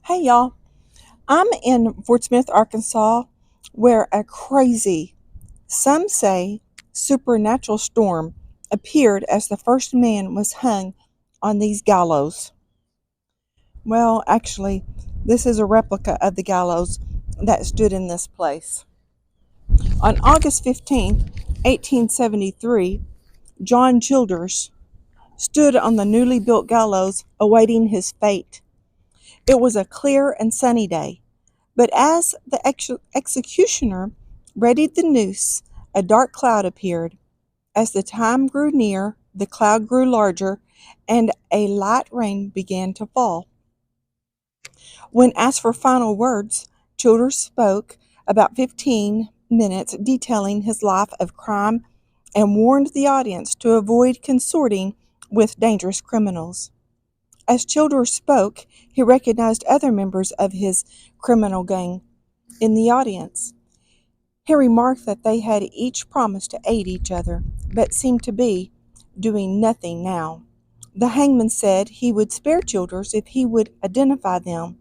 Hey y'all, I'm in Fort Smith, Arkansas, where a crazy, some say supernatural storm appeared as the first man was hung on these gallows. Well, actually, this is a replica of the gallows that stood in this place. On August 15th, 1873, John Childers stood on the newly built gallows awaiting his fate. It was a clear and sunny day. But as the executioner readied the noose, a dark cloud appeared. As the time grew near, the cloud grew larger, and a light rain began to fall. When asked for final words, Childers spoke about 15 minutes, detailing his life of crime and warned the audience to avoid consorting with dangerous criminals. As Childers spoke, he recognized other members of his criminal gang in the audience. He remarked that they had each promised to aid each other, but seemed to be doing nothing now. The hangman said he would spare Childers if he would identify them,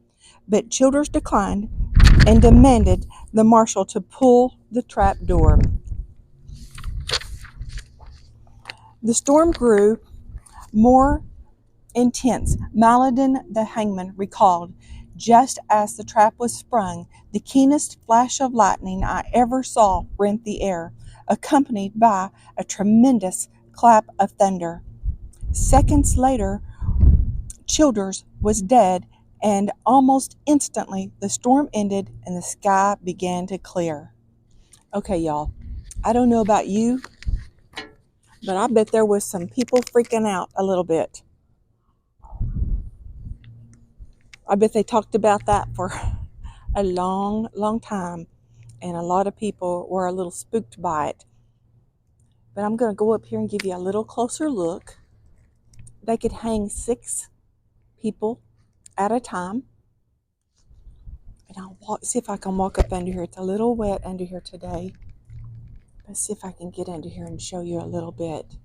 but Childers declined and demanded the marshal to pull the trap door. The storm grew more intense. Maladin the hangman recalled, just as the trap was sprung, the keenest flash of lightning I ever saw rent the air, accompanied by a tremendous clap of thunder. Seconds later, Childers was dead, and almost instantly the storm ended and the sky began to clear. Okay, y'all, I don't know about you, but I bet there was some people freaking out a little bit. I bet they talked about that for a long, long time, and a lot of people were a little spooked by it. But I'm going to go up here and give you a little closer look. They could hang 6 people at a time. And see if I can walk up under here. It's a little wet under here today. Let's see if I can get under here and show you a little bit.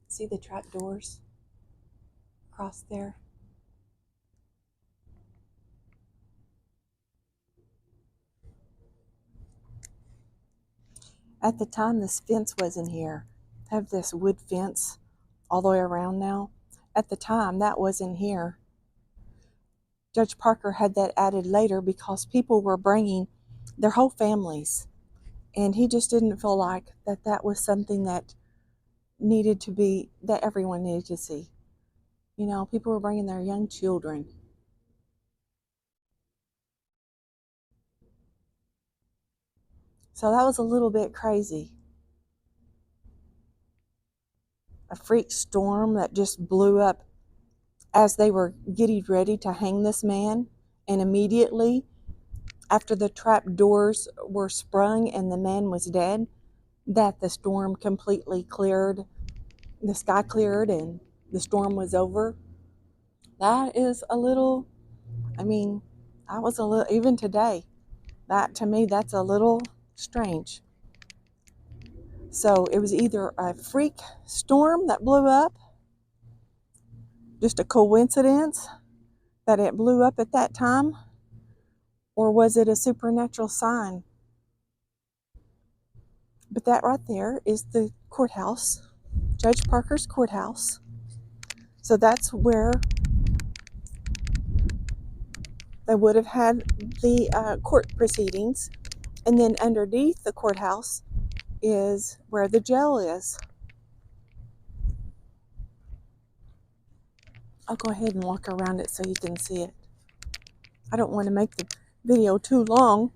See the trap doors across there? At the time this fence was in here, I have this wood fence all the way around now. At the time that was in here. Judge Parker had that added later because people were bringing their whole families, and he just didn't feel like that was something that needed to be, that everyone needed to see. You know, people were bringing their young children. So that was a little bit crazy. A freak storm that just blew up as they were getting ready to hang this man, and immediately after the trap doors were sprung and the man was dead, that the storm completely cleared, the sky cleared, and the storm was over. That is a little, I mean, that was a little, even today, that to me, that's a little strange. So it was either a freak storm that blew up, just a coincidence that it blew up at that time, or was it a supernatural sign? But that right there is the courthouse, Judge Parker's courthouse. So that's where they would have had the court proceedings. And then underneath the courthouse is where the jail is. I'll go ahead and walk around it so you can see it. I don't want to make the video too long.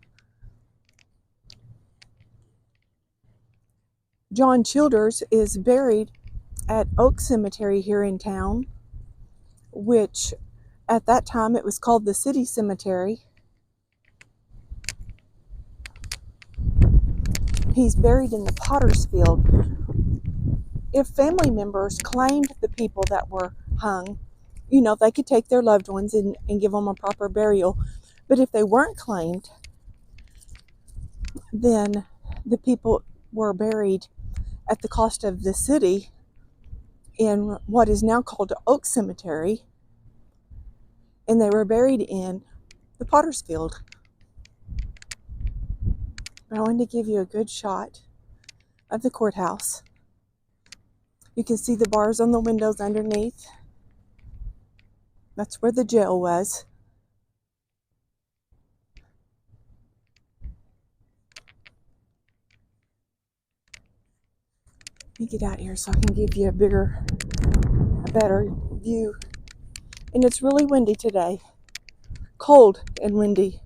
John Childers is buried at Oak Cemetery here in town, which at that time it was called the City Cemetery. He's buried in the Potter's Field. If family members claimed the people that were hung, you know, they could take their loved ones and give them a proper burial. But if they weren't claimed, then the people were buried at the cost of the city in what is now called Oak Cemetery. and they were buried in the potter's field. I wanted to give you a good shot of the courthouse. You can see the bars on the windows underneath. That's where the jail was. Let me get out here so I can give you a better view. And it's really windy today. Cold and windy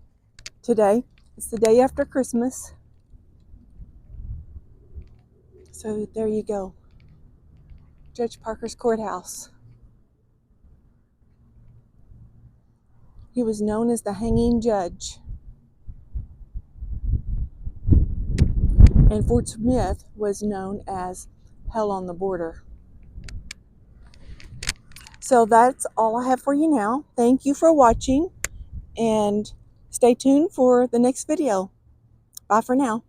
today. It's the day after Christmas. So there you go. Judge Parker's courthouse. He was known as the hanging judge. And Fort Smith was known as hell on the border. So that's all I have for you now. Thank you for watching, and stay tuned for the next video. Bye for now.